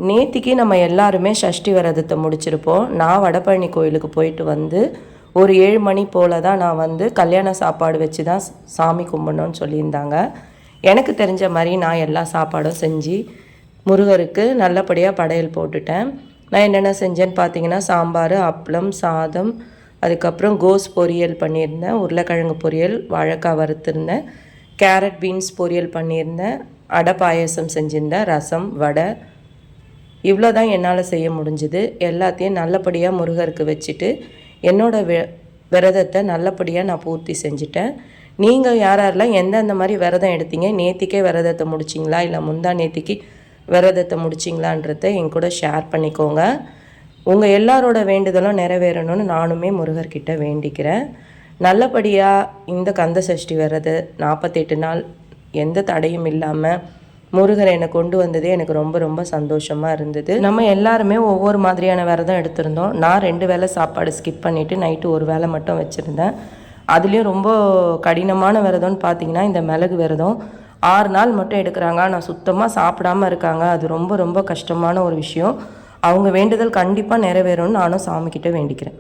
நேத்திக்கு நம்ம எல்லாருமே சஷ்டி விரதத்தை முடிச்சிருப்போம். நான் வடபழனி கோயிலுக்கு போயிட்டு வந்து ஒரு 7 மணி போல் தான் நான் வந்து கல்யாண சாப்பாடு வச்சு தான் சாமி கும்பிடணும்னு சொல்லியிருந்தாங்க. எனக்கு தெரிஞ்ச மாதிரி நான் எல்லா சாப்பாடும் செஞ்சு முருகருக்கு நல்லபடியாக படையல் போட்டுட்டேன். நான் என்னென்ன செஞ்சேன்னு பார்த்தீங்கன்னா, சாம்பார், அப்பளம், சாதம், அதுக்கப்புறம் கோஸ் பொரியல் பண்ணியிருந்தேன், உருளைக்கிழங்கு பொரியல், வாழைக்காய் வறுத்திருந்தேன், கேரட் பீன்ஸ் பொரியல் பண்ணியிருந்தேன், அடை பாயசம் செஞ்சுருந்தேன், ரசம், வடை. இவ்வளோ தான் என்னால் செய்ய முடிஞ்சுது. எல்லாத்தையும் நல்லபடியாக முருகருக்கு வச்சுட்டு என்னோடய விரதத்தை நல்லபடியாக நான் பூர்த்தி செஞ்சுட்டேன். நீங்கள் யாரெல்லாம் எந்தெந்த மாதிரி விரதம் எடுத்தீங்க, நேத்திக்கே விரதத்தை முடிச்சிங்களா இல்லை முந்தா நேத்திக்கு விரதத்தை முடிச்சிங்களான்றத என் கூட ஷேர் பண்ணிக்கோங்க. உங்கள் எல்லாரோட வேண்டுதலும் நிறைவேறணும்னு நானுமே முருகர்கிட்ட வேண்டிக்கிறேன். நல்லபடியாக இந்த கந்த சஷ்டி விரத 48 நாள் எந்த தடையும் இல்லாமல் முருகர் என்னை கொண்டு வந்ததே எனக்கு ரொம்ப ரொம்ப சந்தோஷமாக இருந்தது. நம்ம எல்லாருமே ஒவ்வொரு மாதிரியான விரதம் எடுத்திருந்தோம். நான் 2 வேளை சாப்பாடு ஸ்கிப் பண்ணிவிட்டு நைட்டு ஒரு வேளை மட்டும் வச்சுருந்தேன். அதுலேயும் ரொம்ப கடினமான விரதம்னு பார்த்தீங்கன்னா இந்த மிளகு விரதம் 6 நாள் மட்டும் எடுக்கிறாங்க. ஆனால் சுத்தமாக சாப்பிடாமல் இருக்காங்க. அது ரொம்ப ரொம்ப கஷ்டமான ஒரு விஷயம். அவங்க வேண்டுதல் கண்டிப்பாக நிறைவேறும்னு நானும் சாமிக்கிட்ட வேண்டிக்கிறேன்.